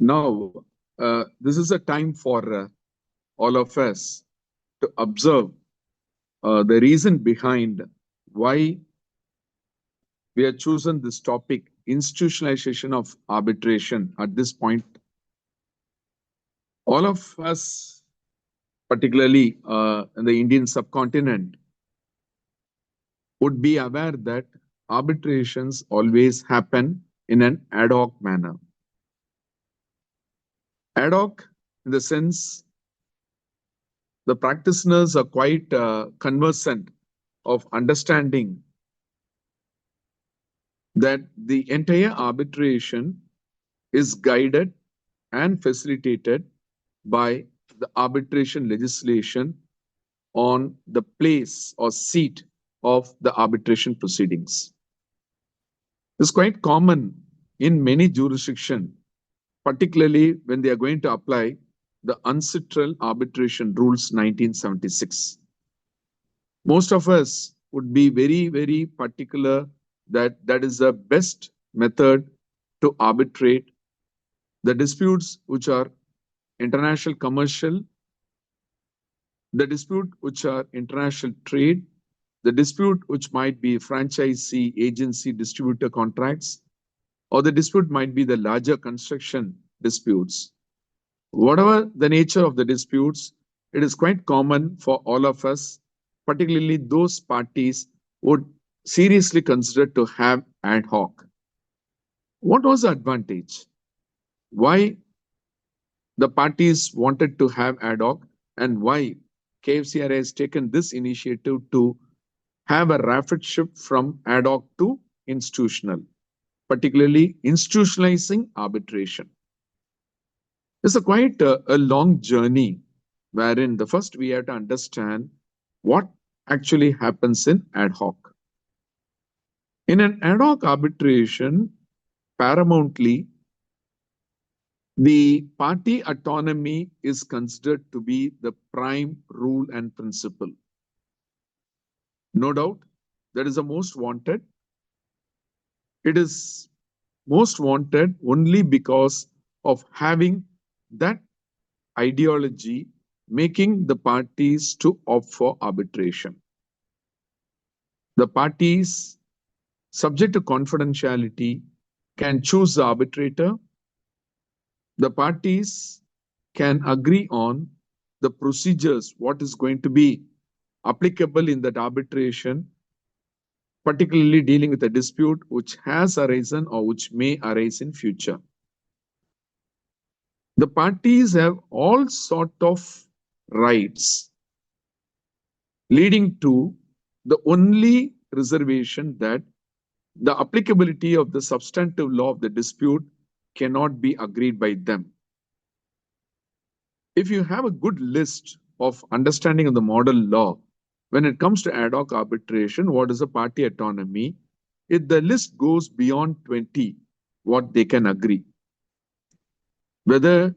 Now, this is a time for all of us to observe the reason behind why we have chosen this topic, institutionalization of arbitration at this point. All of us, particularly in the Indian subcontinent, would be aware that arbitrations always happen in an ad hoc manner. Ad hoc in the sense the practitioners are quite conversant of understanding that the entire arbitration is guided and facilitated by the arbitration legislation on the place or seat of the arbitration proceedings. It's quite common in many jurisdictions, particularly when they are going to apply the Ancestral Arbitration Rules 1976. Most of us would be very, very particular that that is the best method to arbitrate the disputes which are international commercial, the dispute which are international trade, the dispute which might be franchisee, agency, distributor contracts, or the dispute might be the larger construction disputes. Whatever the nature of the disputes, it is quite common for all of us, particularly those parties would seriously consider to have ad hoc. What was the advantage? Why the parties wanted to have ad hoc, and why KFCRI has taken this initiative to have a rapid shift from ad hoc to institutional, particularly institutionalizing arbitration. It's quite a long journey wherein the first we have to understand what actually happens in ad hoc. In an ad hoc arbitration, paramountly, the party autonomy is considered to be the prime rule and principle. No doubt, that is the most wanted. It is most wanted only because of having that ideology making the parties to opt for arbitration. The parties, subject to confidentiality, can choose the arbitrator. The parties can agree on the procedures, what is going to be applicable in that arbitration, particularly dealing with a dispute which has arisen or which may arise in future. The parties have all sort of rights, leading to the only reservation that the applicability of the substantive law of the dispute cannot be agreed by them. If you have a good list of understanding of the model law, when it comes to ad hoc arbitration, what is the party autonomy? If the list goes beyond 20, what they can agree. Whether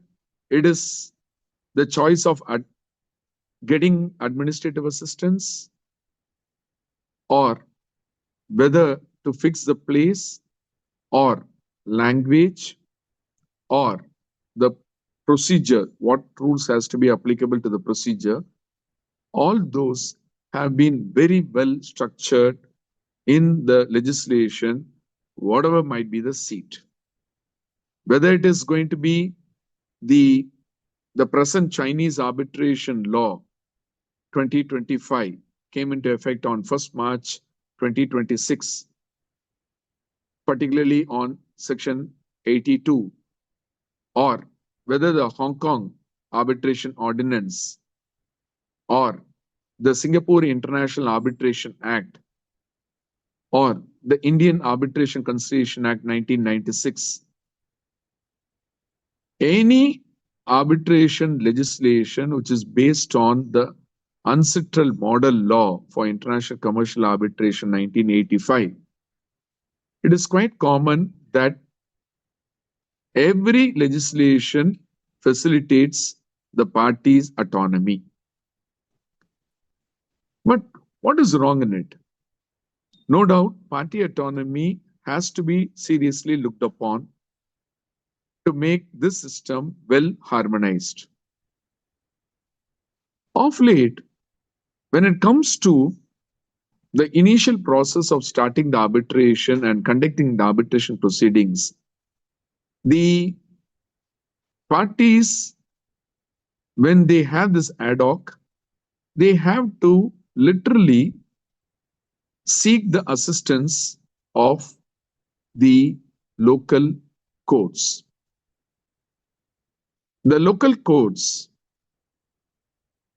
it is the choice of getting administrative assistance, or whether to fix the place, or language, or the procedure, what rules has to be applicable to the procedure, all those have been very well structured in the legislation, whatever might be the seat. Whether it is going to be the present Chinese arbitration law 2025 came into effect on 1st March 2026, particularly on section 82, or whether the Hong Kong arbitration ordinance or the Singapore International Arbitration Act or the Indian Arbitration Conciliation Act 1996. Any arbitration legislation which is based on the Ancestral Model Law for International Commercial Arbitration 1985, it is quite common that every legislation facilitates the party's autonomy. But what is wrong in it? No doubt, party autonomy has to be seriously looked upon to make this system well harmonized. Of late, when it comes to the initial process of starting the arbitration and conducting the arbitration proceedings, the parties, when they have this ad hoc, they have to literally seek the assistance of the local courts. The local courts,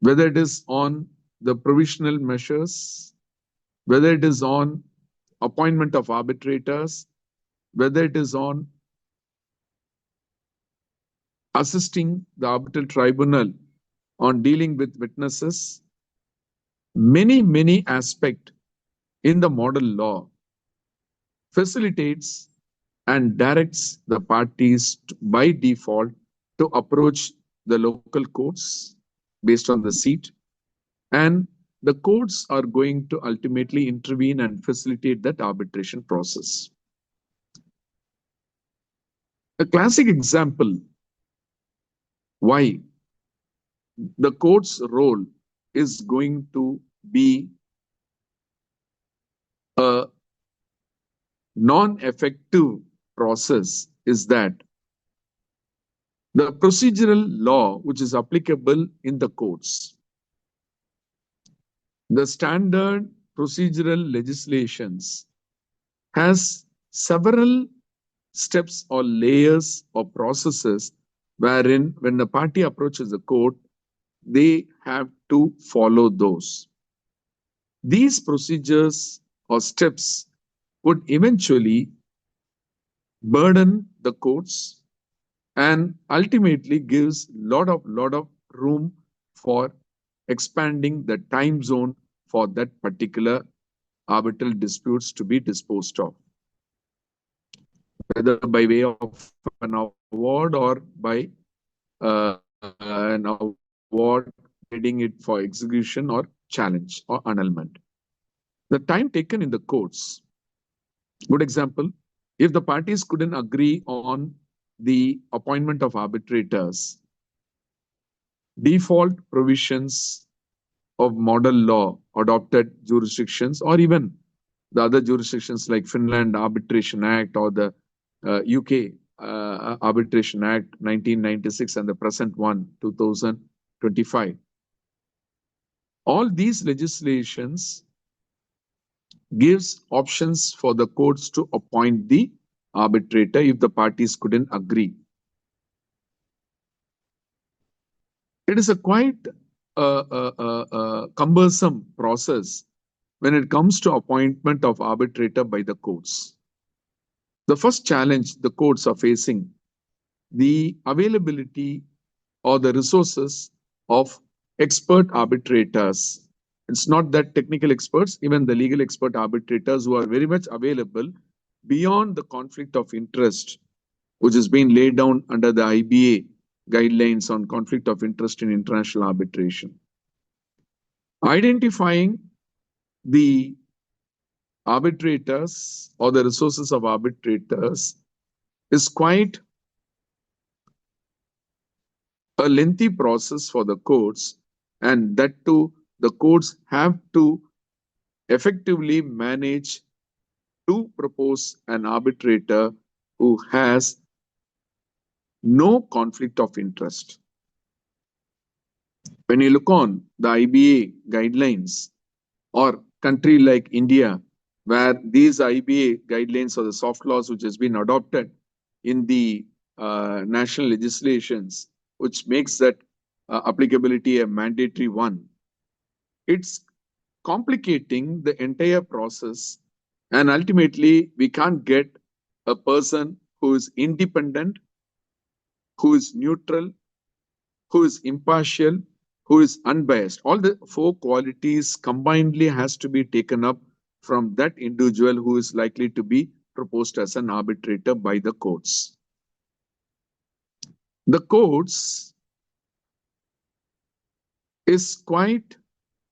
whether it is on the provisional measures, whether it is on appointment of arbitrators, whether it is on assisting the arbitral tribunal on dealing with witnesses, many aspects in the model law facilitates and directs the parties by default to approach the local courts based on the seat, and the courts are going to ultimately intervene and facilitate that arbitration process. A classic example why the court's role is going to be a non-effective process is that the procedural law which is applicable in the courts, the standard procedural legislations has several steps or layers or processes wherein when the party approaches the court, they have to follow those. These procedures or steps would eventually burden the courts and ultimately gives lot of room for expanding the time zone for that particular arbitral disputes to be disposed of, whether by way of an award or by an award heading it for execution or challenge or annulment. The time taken in the courts, good example, if the parties couldn't agree on the appointment of arbitrators, default provisions of model law adopted jurisdictions or even the other jurisdictions like Finland Arbitration Act or the UK Arbitration Act 1996 and the present one 2025. All these legislations gives options for the courts to appoint the arbitrator if the parties couldn't agree. It is a quite cumbersome process when it comes to appointment of arbitrator by the courts. The first challenge the courts are facing, the availability or the resources of expert arbitrators. It's not that technical experts, even the legal expert arbitrators who are very much available beyond the conflict of interest, which has been laid down under the IBA guidelines on conflict of interest in international arbitration. Identifying the arbitrators or the resources of arbitrators is quite a lengthy process for the courts, and that too, the courts have to effectively manage to propose an arbitrator who has no conflict of interest. When you look on the IBA guidelines or country like India, where these IBA guidelines or the soft laws which has been adopted in the national legislations, which makes that applicability a mandatory one, it's complicating the entire process, and ultimately we can't get a person who is independent, who is neutral, who is impartial, who is unbiased. All the four qualities combinedly has to be taken up from that individual who is likely to be proposed as an arbitrator by the courts. The courts is quite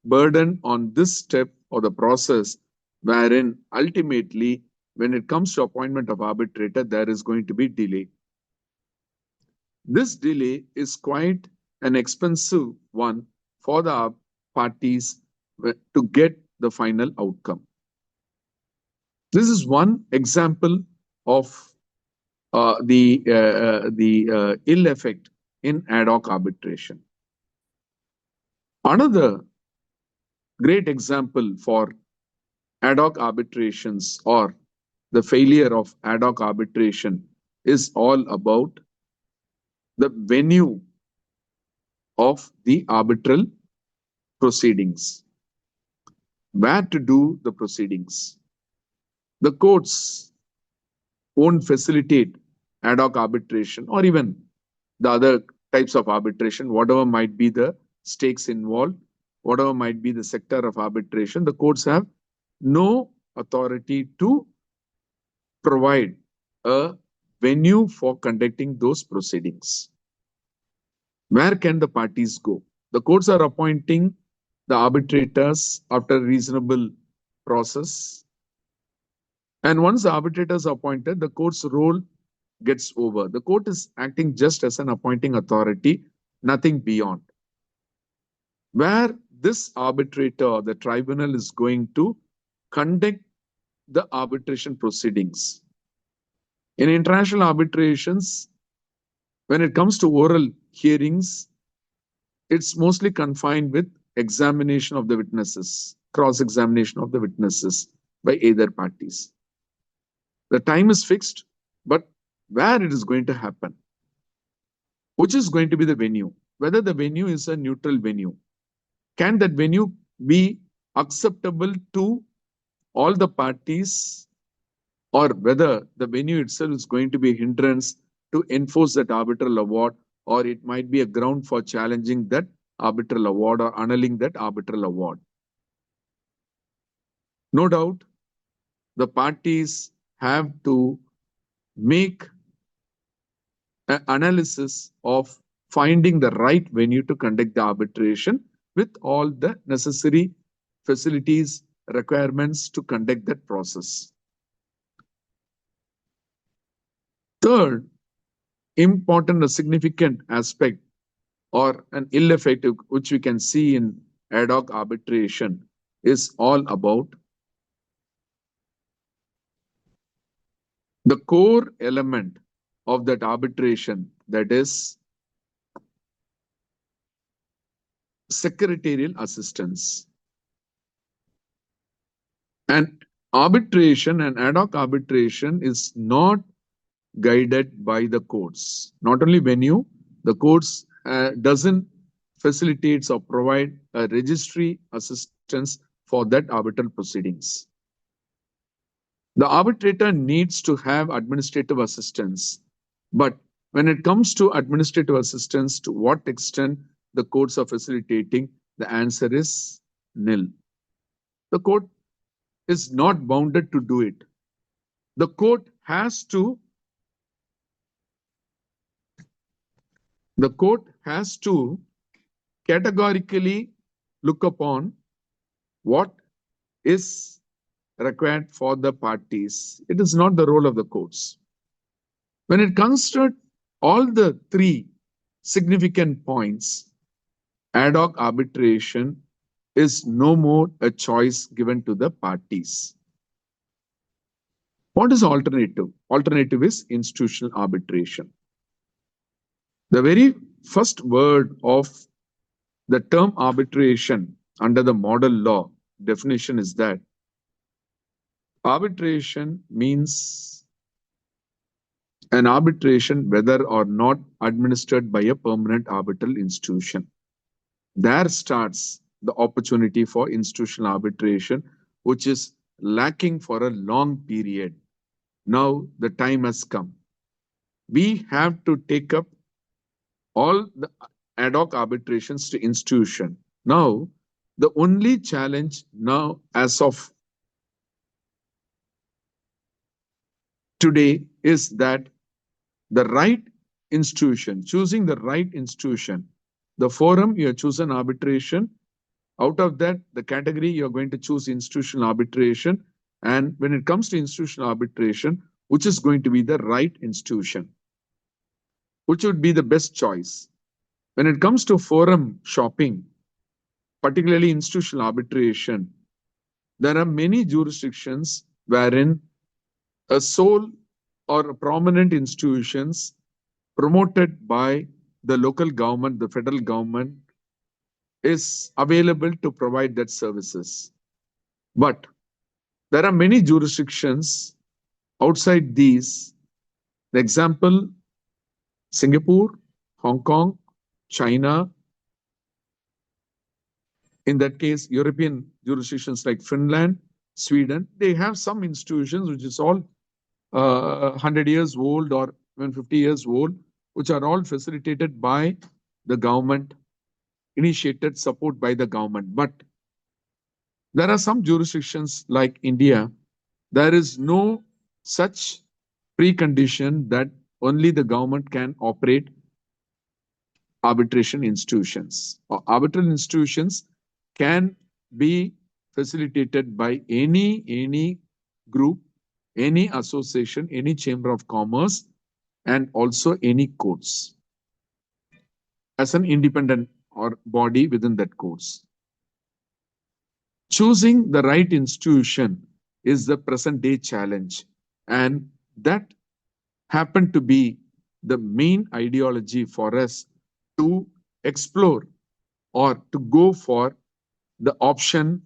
burdened on this step or the process, wherein ultimately when it comes to appointment of arbitrator, there is going to be delay. This delay is quite an expensive one for the parties to get the final outcome. This is one example of the ill effect in ad hoc arbitration. Another great example for ad hoc arbitrations or the failure of ad hoc arbitration is all about the venue of the arbitral proceedings. Where to do the proceedings? The courts won't facilitate ad hoc arbitration or even the other types of arbitration, whatever might be the stakes involved, whatever might be the sector of arbitration. The courts have no authority to provide a venue for conducting those proceedings. Where can the parties go? The courts are appointing the arbitrators after a reasonable process. And once the arbitrators are appointed, the court's role gets over. The court is acting just as an appointing authority, nothing beyond. Where this arbitrator, the tribunal, is going to conduct the arbitration proceedings. In international arbitrations, when it comes to oral hearings, it's mostly confined with examination of the witnesses, cross-examination of the witnesses by either parties. The time is fixed, but where it is going to happen, which is going to be the venue, whether the venue is a neutral venue. Can that venue be acceptable to all the parties, or whether the venue itself is going to be a hindrance to enforce that arbitral award, or it might be a ground for challenging that arbitral award or annulling that arbitral award. No doubt, the parties have to make an analysis of finding the right venue to conduct the arbitration with all the necessary facilities, requirements to conduct that process. Third, important or significant aspect or an ill effect which we can see in ad hoc arbitration is all about the core element of that arbitration, that is secretarial assistance. And arbitration and ad hoc arbitration is not guided by the courts. Not only venue, the courts doesn't facilitate or provide a registry assistance for that arbitral proceedings. The arbitrator needs to have administrative assistance, but when it comes to administrative assistance, to what extent the courts are facilitating, the answer is nil. The court is not bounded to do it. The court has to categorically look upon what is required for the parties. It is not the role of the courts. When it comes to all the three significant points, ad hoc arbitration is no more a choice given to the parties. What is alternative? Alternative is institutional arbitration. The very first word of the term arbitration under the model law definition is that arbitration means an arbitration whether or not administered by a permanent arbitral institution. There starts the opportunity for institutional arbitration, which is lacking for a long period. Now the time has come. We have to take up all the ad hoc arbitrations to institution. Now, the only challenge now as of today is that the right institution, choosing the right institution, the forum you have chosen arbitration, out of that, the category you're going to choose institutional arbitration. And when it comes to institutional arbitration, which is going to be the right institution? which would be the best choice? When it comes to forum shopping, particularly institutional arbitration, there are many jurisdictions wherein a sole or a prominent institutions promoted by the local government, the federal government, is available to provide that services. But there are many jurisdictions outside these. The example, Singapore, Hong Kong, China, in that case, European jurisdictions like Finland, Sweden, they have some institutions which is all 100 years old or even 50 years old, which are all facilitated by the government, initiated support by the government. But there are some jurisdictions like India, there is no such precondition that only the government can operate arbitration institutions. Or arbitral institutions can be facilitated by any group, any association, any chamber of commerce, and also any courts as an independent or body within that courts. Choosing the right institution is the present day challenge, and that happened to be the main ideology for us to explore or to go for the option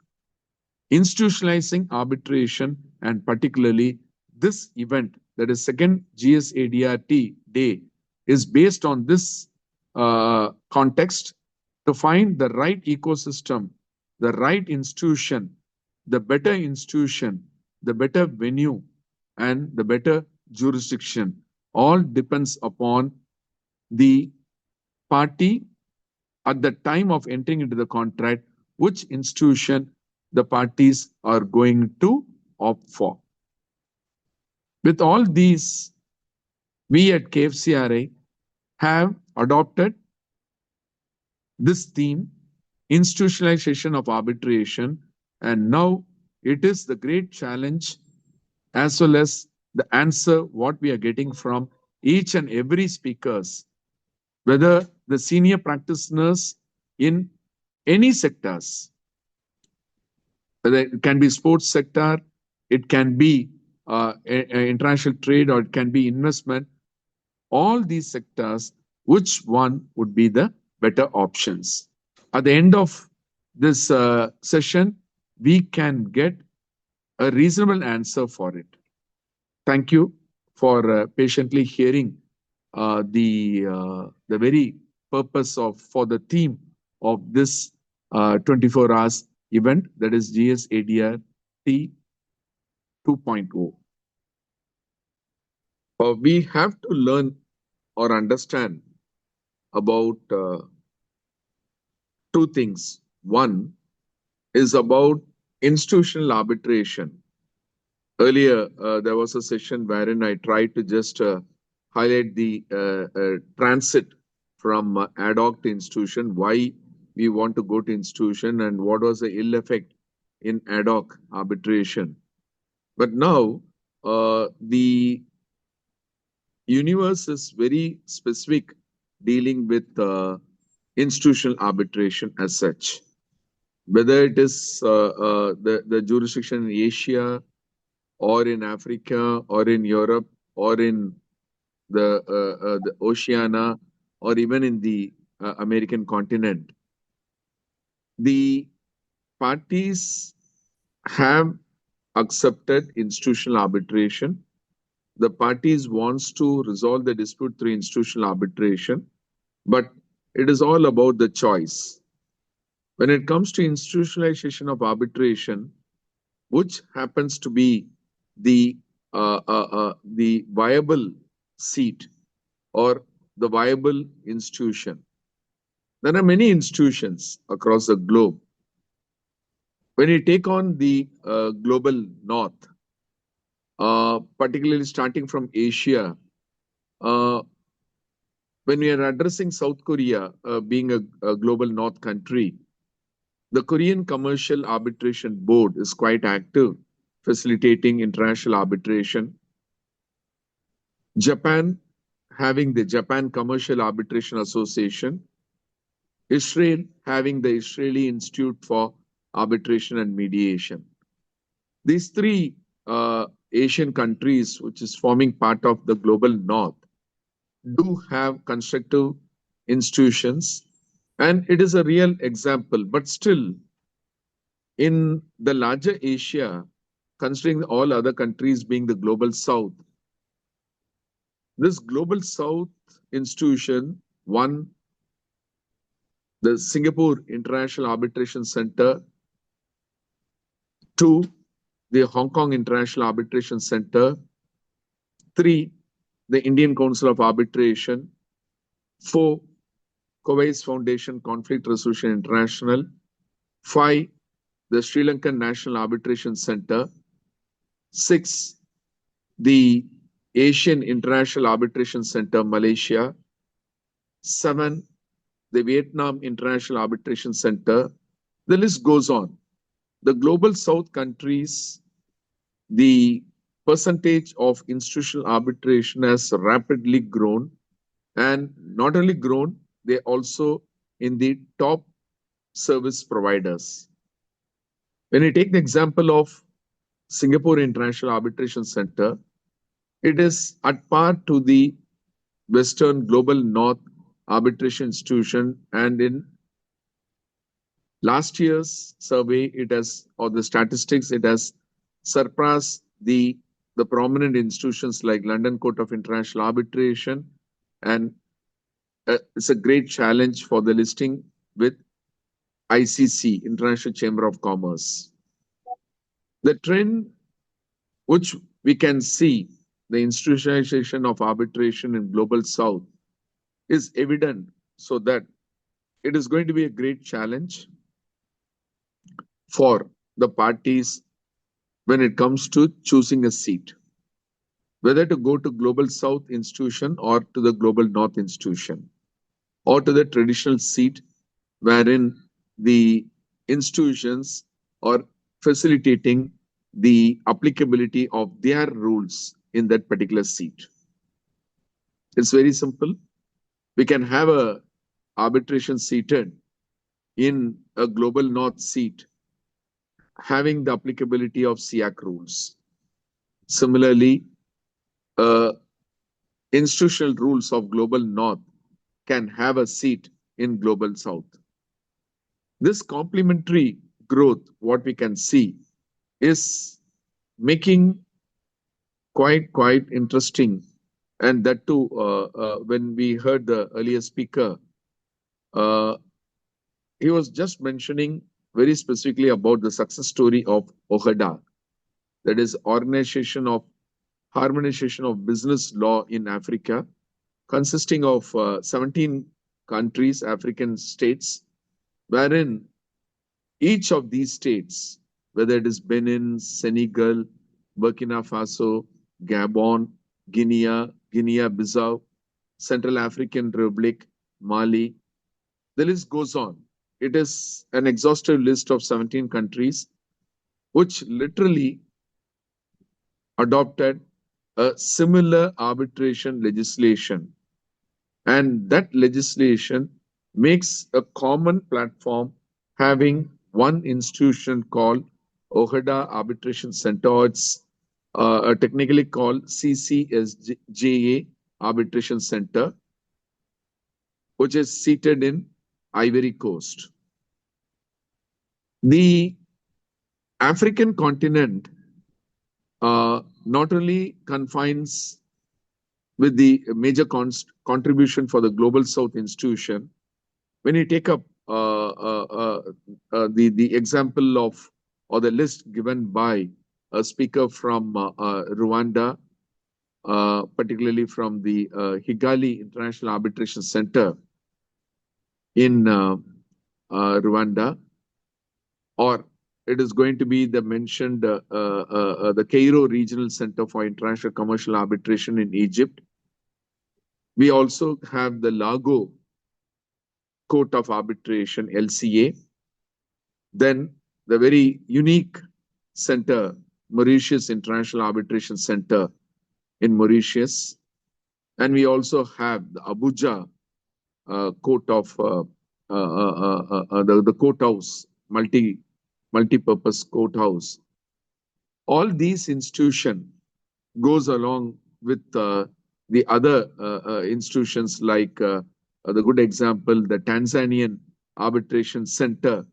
institutionalizing arbitration, and particularly this event, that is second GSADRT day, is based on this context to find the right ecosystem, the right institution, the better venue, and the better jurisdiction. All depends upon the party at the time of entering into the contract, which institution the parties are going to opt for. With all these, we at KFCRI have adopted this theme, institutionalization of arbitration, and now it is the great challenge as well as the answer what we are getting from each and every speakers, whether the senior practitioners in any sectors, whether it can be sports sector, it can be international trade, or it can be investment, all these sectors, which one would be the better options? At the end of this session, we can get a reasonable answer for it. Thank you for patiently hearing the very purpose of for the theme of this 24 hours event, that is GSADRT 2.0. We have to learn or understand about two things. One is about institutional arbitration. Earlier, there was a session wherein I tried to just highlight the transit from ad hoc to institution, why we want to go to institution, and what was the ill effect in ad hoc arbitration. But now, the universe is very specific dealing with institutional arbitration as such. Whether it is the jurisdiction in Asia, or in Africa, or in Europe, or in the Oceania, or even in the American continent, the parties have accepted institutional arbitration. The parties wants to resolve the dispute through institutional arbitration, but it is all about the choice. When it comes to institutionalization of arbitration, which happens to be the viable seat or the viable institution, there are many institutions across the globe. When you take on the global north, particularly starting from Asia, when we are addressing South Korea being a global north country, the Korean Commercial Arbitration Board is quite active, facilitating international arbitration. Japan having the Japan Commercial Arbitration Association, Israel having the Israeli Institute for Arbitration and Mediation. These three Asian countries, which is forming part of the global north, do have constructive institutions, and it is a real example. But still, in the larger Asia, considering all other countries being the global south, this global south institution, one, the Singapore International Arbitration Center, two, the Hong Kong International Arbitration Center, three, the Indian Council of Arbitration, four, Kuwait's Foundation Conflict Resolution International, five, the Sri Lankan National Arbitration Center, six, the Asian International Arbitration Center, Malaysia, seven, the Vietnam International Arbitration Center. The list goes on. The global south countries, the percentage of institutional arbitration has rapidly grown, and not only grown, they also in the top service providers. When you take the example of Singapore International Arbitration Center, it is at par to the Western Global North Arbitration Institution, and in last year's survey, it has, or the statistics, it has surpassed the prominent institutions like London Court of International Arbitration, and it's a great challenge for the listing with ICC, International Chamber of Commerce. The trend which we can see, the institutionalization of arbitration in Global South, is evident, so that it is going to be a great challenge for the parties when it comes to choosing a seat, whether to go to Global South institution or to the Global North institution, or to the traditional seat wherein the institutions are facilitating the applicability of their rules in that particular seat. It's very simple. We can have a arbitration seated in a Global North seat having the applicability of SIAC rules. Similarly, institutional rules of Global North can have a seat in Global South. This complementary growth, what we can see, is making quite interesting. And that too, when we heard the earlier speaker, he was just mentioning very specifically about the success story of OHADA, that is Organization of Harmonization of Business Law in Africa, consisting of 17 countries, African states, wherein each of these states, whether it is Benin, Senegal, Burkina Faso, Gabon, Guinea-Bissau, Central African Republic, Mali, the list goes on. It is an exhaustive list of 17 countries which literally adopted a similar arbitration legislation. And that legislation makes a common platform having one institution called OHADA Arbitration Center, or it's technically called CCSJA Arbitration Center, which is seated in Ivory Coast. The African continent not only confines with the major contribution for the Global South institution. When you take up the example of, or the list given by a speaker from Rwanda, particularly from the Kigali International Arbitration Center in Rwanda, or it is going to be the mentioned the Cairo Regional Center for International Commercial Arbitration in Egypt. We also have the Lago Court of Arbitration, LCA. Then the very unique center, Mauritius International Arbitration Center in Mauritius. And we also have the Abuja court of the courthouse, multi-purpose courthouse. All these institutions goes along with the other institutions like the good example, the Tanzanian Arbitration Center,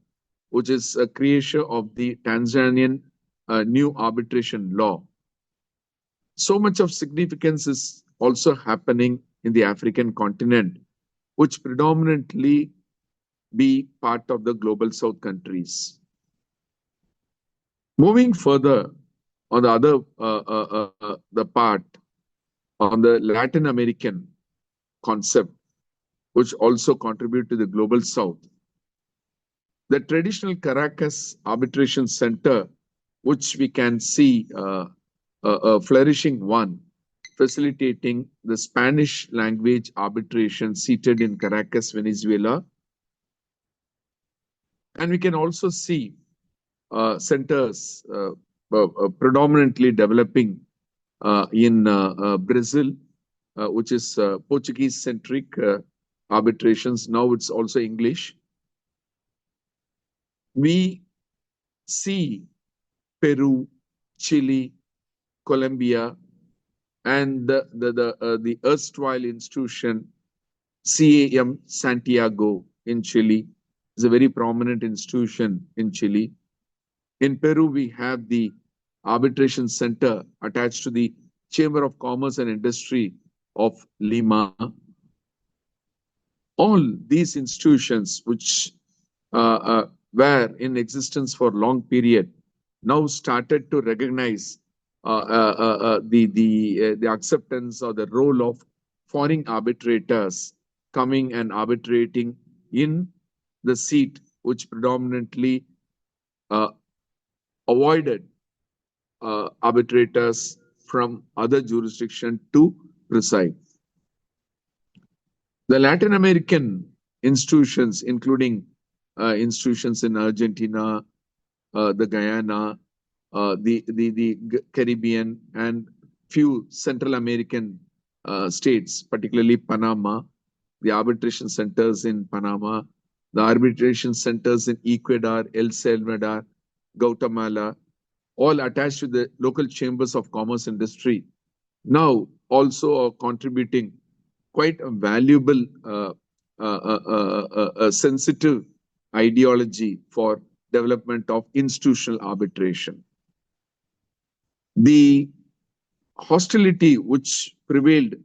which is a creation of the Tanzanian new arbitration law. So much of significance is also happening in the African continent, which predominantly be part of the Global South countries. Moving further on the other the part on the Latin American concept, which also contribute to the Global South. The traditional Caracas Arbitration Center, which we can see a flourishing one, facilitating the Spanish language arbitration seated in Caracas, Venezuela. And we can also see centers predominantly developing in Brazil, which is Portuguese-centric arbitrations. Now it's also English. We see Peru, Chile, Colombia, and the erstwhile institution CAM Santiago in Chile is a very prominent institution in Chile. In Peru, we have the arbitration center attached to the Chamber of Commerce and Industry of Lima. All these institutions, which were in existence for a long period, now started to recognize the acceptance or the role of foreign arbitrators coming and arbitrating in the seat, which predominantly avoided arbitrators from other jurisdictions to preside. The Latin American institutions, including institutions in Argentina, the Guyana, the Caribbean, and few Central American states, particularly Panama, the arbitration centers in Panama, the arbitration centers in Ecuador, El Salvador, Guatemala, all attached to the local chambers of commerce industry, now also are contributing quite a valuable, sensitive ideology for development of institutional arbitration. The hostility which prevailed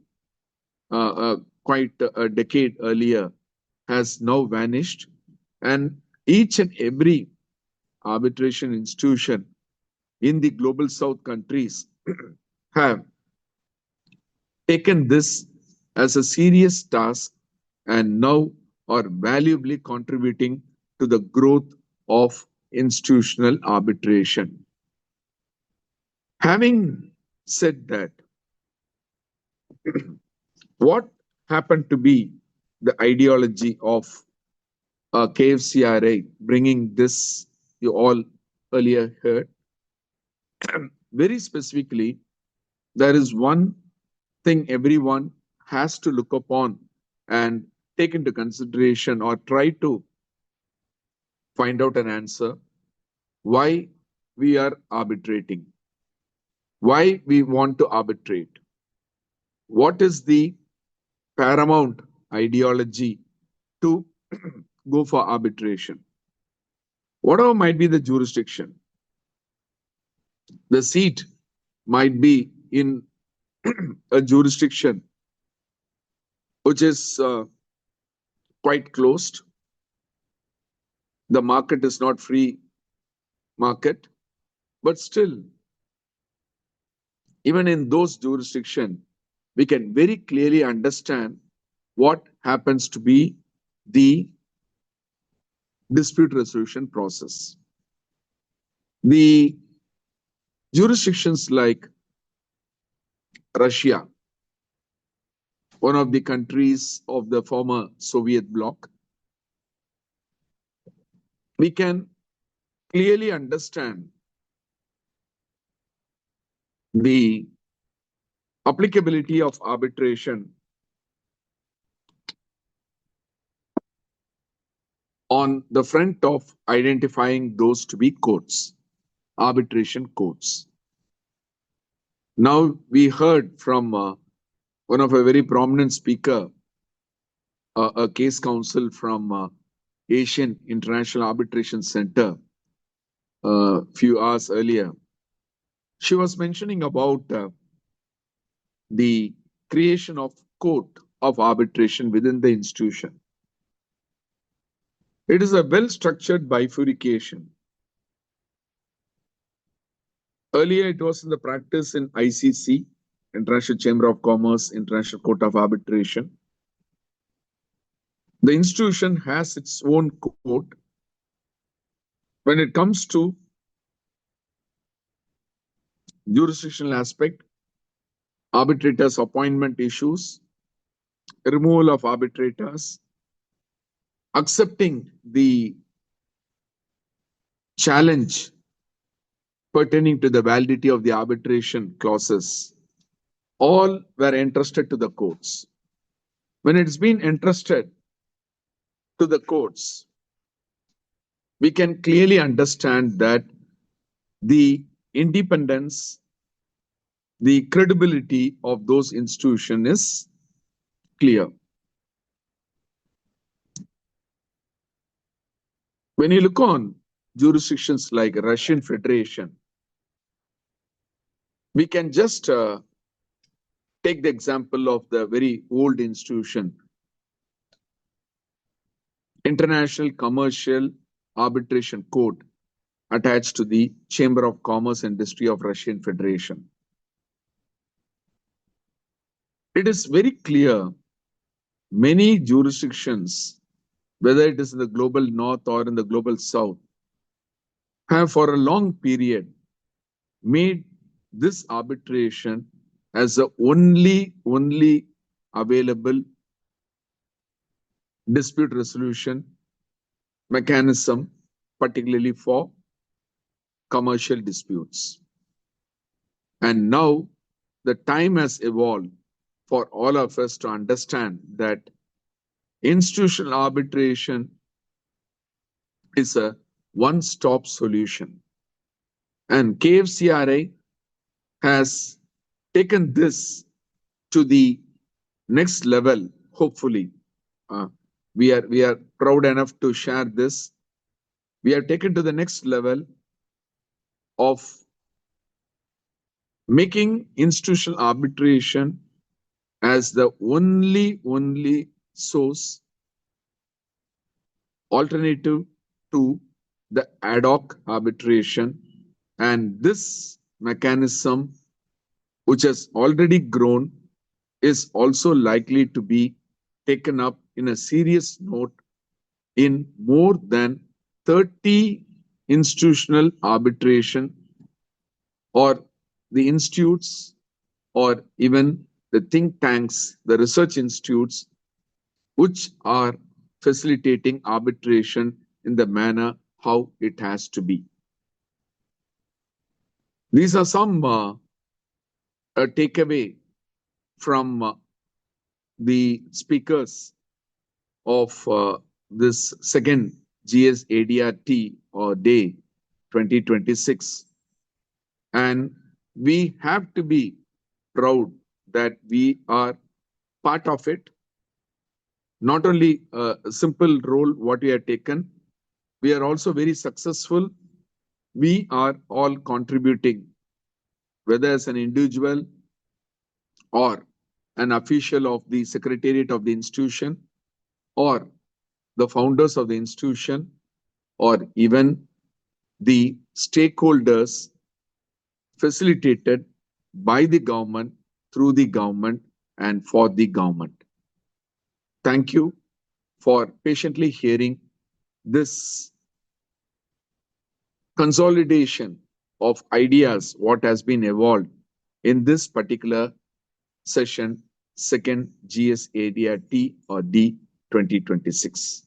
quite a decade earlier has now vanished, and each and every arbitration institution in the Global South countries have taken this as a serious task and now are valuably contributing to the growth of institutional arbitration. Having said that, what happened to be the ideology of KFCRI bringing this, you all earlier heard? Very specifically, there is one thing everyone has to look upon and take into consideration or try to find out an answer: why we are arbitrating, why we want to arbitrate, what is the paramount ideology to go for arbitration. Whatever might be the jurisdiction, the seat might be in a jurisdiction which is quite closed. The market is not free market, but still, even in those jurisdictions, we can very clearly understand what happens to be the dispute resolution process. The jurisdictions like Russia, one of the countries of the former Soviet bloc, we can clearly understand the applicability of arbitration on the front of identifying those to be courts, arbitration courts. Now, we heard from one of a very prominent speaker, a case counsel from Asian International Arbitration Center a few hours earlier. She was mentioning about the creation of court of arbitration within the institution. It is a well-structured bifurcation. Earlier, it was in the practice in ICC, International Chamber of Commerce, International Court of Arbitration. The institution has its own court. When it comes to jurisdictional aspect, arbitrators' appointment issues, removal of arbitrators, accepting the challenge pertaining to the validity of the arbitration clauses, all were entrusted to the courts. When it's been entrusted to the courts, we can clearly understand that the independence, the credibility of those institutions is clear. When you look on jurisdictions like Russian Federation, we can just take the example of the very old institution, International Commercial Arbitration Court, attached to the Chamber of Commerce and Industry of Russian Federation. It is very clear many jurisdictions, whether it is in the global north or in the global south, have for a long period made this arbitration as the only available dispute resolution mechanism, particularly for commercial disputes. And now the time has evolved for all of us to understand that institutional arbitration is a one-stop solution. And KFCRI has taken this to the next level, hopefully. We are proud enough to share this. We have taken to the next level of making institutional arbitration as the only source alternative to the ad hoc arbitration. And this mechanism, which has already grown, is also likely to be taken up in a serious note in more than 30 institutional arbitration, or the institutes, or even the think tanks, the research institutes, which are facilitating arbitration in the manner how it has to be. These are some takeaway from the speakers of this second GSADRT or day 2026. And we have to be proud that we are part of it. Not only a simple role what we have taken, we are also very successful. We are all contributing, whether as an individual or an official of the secretariat of the institution, or the founders of the institution, or even the stakeholders facilitated by the government, through the government, and for the government. Thank you for patiently hearing this consolidation of ideas, what has been evolved in this particular session, second GSADRT or D 2026.